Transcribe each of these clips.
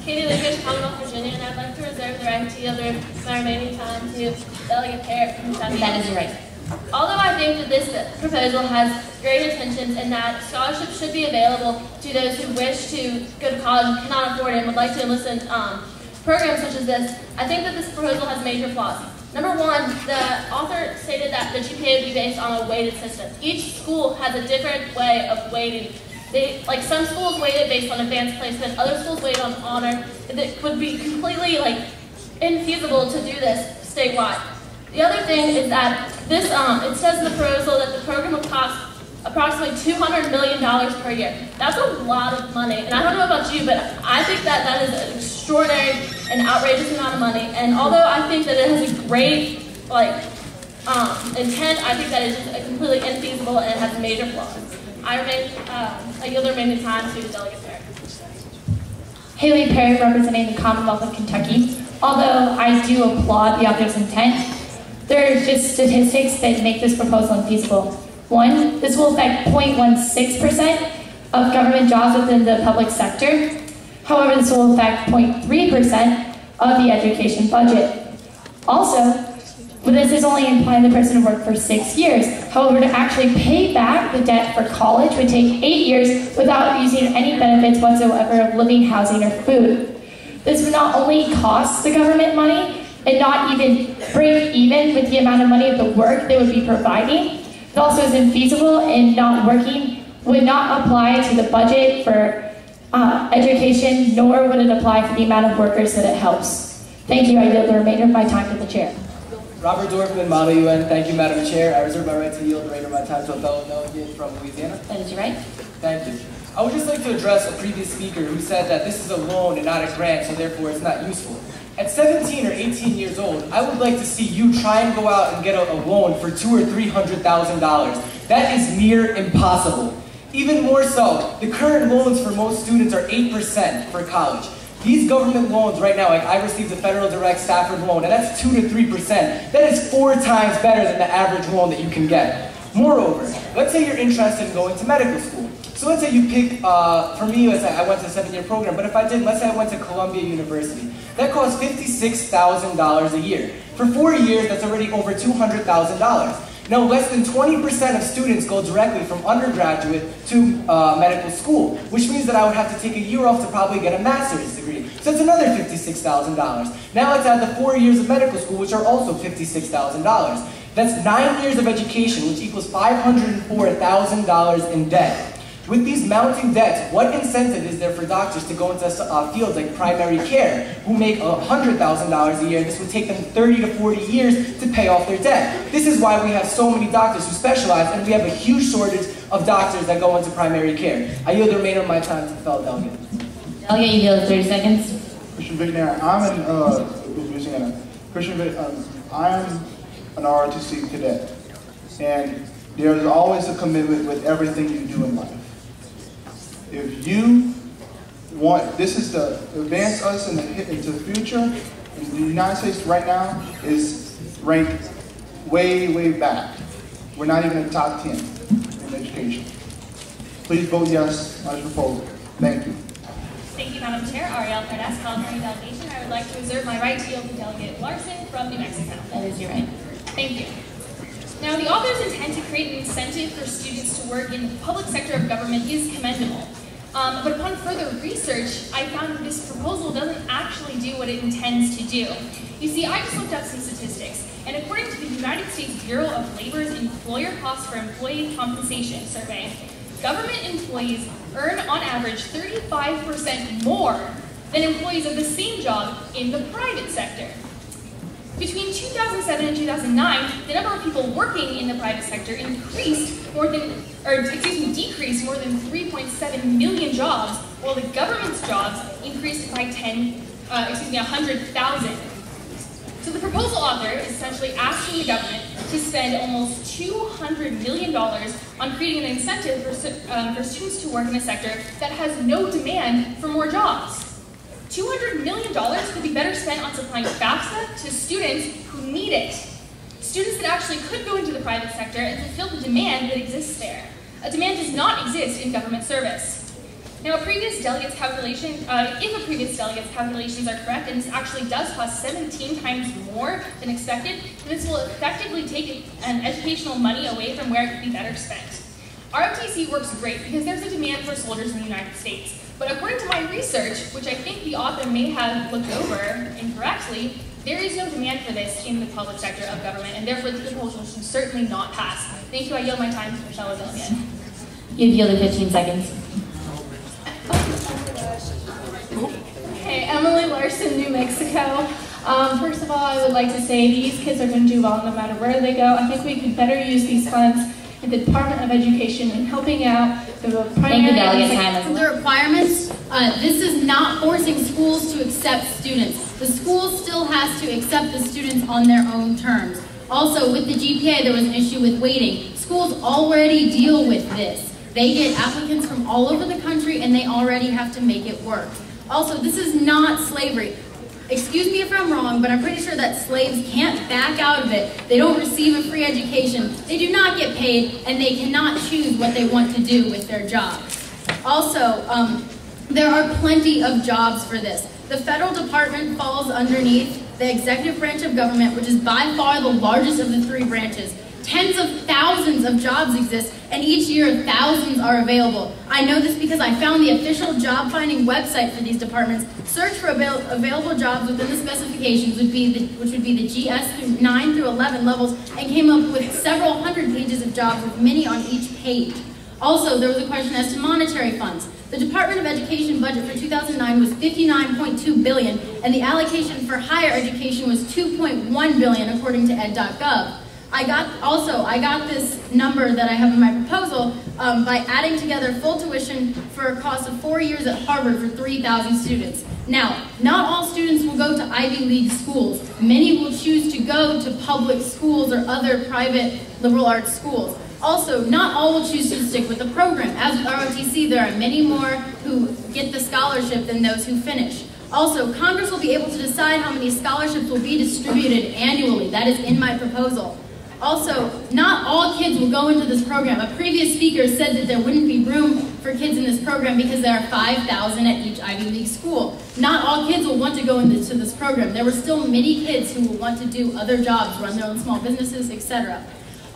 Katie Lucas, Commonwealth, Virginia, and I'd like to reserve the right to yield my remaining time to Delegate Parrott from Kentucky. That is your right. Although I think that this proposal has great intentions and that scholarships should be available to those who wish to go to college and cannot afford it and would like to enlist in programs such as this, I think that this proposal has major flaws. Number one, the author stated that the GPA would be based on a weighted system. Each school has a different way of weighting. Some schools weight it based on advanced placement, other schools weight on honor. It would be completely infeasible to do this statewide. The other thing is that this, it says in the proposal that the program will cost approximately $200 million per year. That's a lot of money, and I don't know about you, but I think that that is an extraordinary and outrageous amount of money. And although I think that it has a great intent, I think that it is completely infeasible and it has major flaws. I yield the remaining time to Delegate Parrott. Haley Perry, representing the Commonwealth of Kentucky. Although I do applaud the author's intent, there are just statistics that make this proposal infeasible. One, this will affect 0.16% of government jobs within the public sector. However, this will affect 0.3% of the education budget. Also, this is only implying the person to work for 6 years. However, to actually pay back the debt for college would take 8 years without using any benefits whatsoever of living, housing, or food. This would not only cost the government money and not even break even with the amount of money of the work they would be providing, it also is infeasible and not working, would not apply to the budget for education, nor would it apply for the amount of workers that it helps. Thank you. I yield the remainder of my time to the chair. Robert Dorfman, Model UN. Thank you, Madam Chair. I reserve my right to yield the remainder of my time to a fellow delegate from Louisiana. That is your right. Thank you. I would just like to address a previous speaker who said that this is a loan and not a grant, so therefore it's not useful. At 17 or 18 years old, I would like to see you try and go out and get a loan for $200,000 or $300,000. That is near impossible. Even more so, the current loans for most students are 8% for college. These government loans right now, like I received a federal direct Stafford loan, and that's 2 to 3%. That is 4 times better than the average loan that you can get. Moreover, let's say you're interested in going to medical school. So let's say you pick, for me, let's say I went to a 7-year program, but if I did, let's say I went to Columbia University. That costs $56,000 a year. For 4 years, that's already over $200,000. Now, less than 20% of students go directly from undergraduate to medical school, which means that I would have to take a year off to probably get a master's degree. So that's another $56,000. Now let's add the 4 years of medical school, which are also $56,000. That's 9 years of education, which equals $504,000 in debt. With these mounting debts, what incentive is there for doctors to go into fields like primary care, who make $100,000 a year? This would take them 30 to 40 years to pay off their debt. This is why we have so many doctors who specialize, and we have a huge shortage of doctors that go into primary care. I yield the remainder of my time to the fellow delegate. Delegate, you yield 30 seconds. Christian Vignere, I'm in Louisiana. I'm an ROTC cadet, and there's always a commitment with everything you do in life. If you want, this is to advance us into the future, and the United States right now is ranked way, way back. We're not even in the top 10 in education. Please vote yes on this proposal. Thank you. Thank you, Madam Chair. Ariel Pardas, California delegation. I would like to reserve my right to yield to Delegate Larson from New Mexico. That is your right. Thank you. Now, the author's intent to create an incentive for students to work in the public sector of government is commendable. But upon further research, I found that this proposal doesn't actually do what it intends to do. You see, I just looked up some statistics, and according to the United States Bureau of Labor's Employer Costs for Employee Compensation Survey, government employees earn on average 35% more than employees of the same job in the private sector. Between 2007 and 2009, the number of people working in the private sector decreased more than 3.7 million jobs, while the government's jobs increased by 100,000. So the proposal author is essentially asking the government to spend almost $200 million on creating an incentive for students to work in a sector that has no demand for more jobs. $200 million could be better spent on supplying FAFSA to students who need it. Students that actually could go into the private sector and fulfill the demand that exists there. A demand does not exist in government service. Now, a previous delegate's calculation, if a previous delegate's calculations are correct, and this actually does cost 17 times more than expected, this will effectively take educational money away from where it could be better spent. ROTC works great because there's a demand for soldiers in the United States. But according to my research, which I think the author may have looked over incorrectly, there is no demand for this in the public sector of government, and therefore the proposal should certainly not pass. Thank you. I yield my time to Michelle again. You've yielded 15 seconds. Hey, Emily Larson, New Mexico. First of all, I would like to say these kids are going to do well no matter where they go. I think we could better use these funds in the Department of Education in helping out the primary... Thank you, Delegate. Time. The requirements, this is not forcing schools to accept students. The school still has to accept the students on their own terms. Also, with the GPA, there was an issue with weighting. Schools already deal with this. They get applicants from all over the country, and they already have to make it work. Also, this is not slavery. Excuse me if I'm wrong, but I'm pretty sure that slaves can't back out of it. They don't receive a free education. They do not get paid, and they cannot choose what they want to do with their jobs. Also, there are plenty of jobs for this. The federal department falls underneath the executive branch of government, which is by far the largest of the three branches. Tens of thousands of jobs exist, and each year thousands are available. I know this because I found the official job finding website for these departments. Search for available jobs within the specifications, which would be the GS through 9 through 11 levels, and came up with several hundred pages of jobs with many on each page. Also, there was a question as to monetary funds. The Department of Education budget for 2009 was $59.2 billion, and the allocation for higher education was $2.1 billion, according to ed.gov. I got this number that I have in my proposal by adding together full tuition for a cost of 4 years at Harvard for 3,000 students. Now, not all students will go to Ivy League schools. Many will choose to go to public schools or other private liberal arts schools. Also, not all will choose to stick with the program. As with ROTC, there are many more who get the scholarship than those who finish. Also, Congress will be able to decide how many scholarships will be distributed annually. That is in my proposal. Also, not all kids will go into this program. A previous speaker said that there wouldn't be room for kids in this program because there are 5,000 at each Ivy League school. Not all kids will want to go into this program. There were still many kids who will want to do other jobs, run their own small businesses, etc.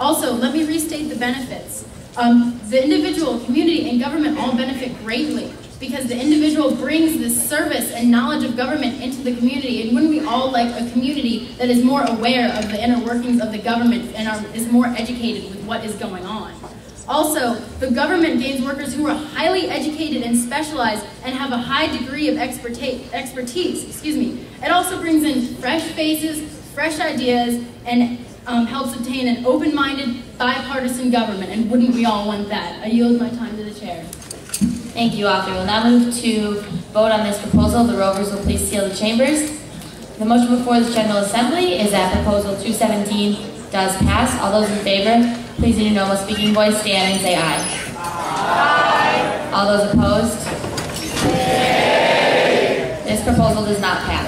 Also, let me restate the benefits. The individual, community, and government all benefit greatly because the individual brings this service and knowledge of government into the community, and wouldn't we all like a community that is more aware of the inner workings of the government and is more educated with what is going on? Also, the government gains workers who are highly educated and specialized and have a high degree of expertise. It also brings in fresh faces, fresh ideas, and helps obtain an open-minded, bipartisan government, and wouldn't we all want that? I yield my time to the chair. Thank you, author. We'll now move to vote on this proposal. The rovers will please seal the chambers. The motion before the General Assembly is that Proposal 217 does pass. All those in favor, please in your normal speaking voice stand and say aye. Aye. All those opposed? Nay. This proposal does not pass.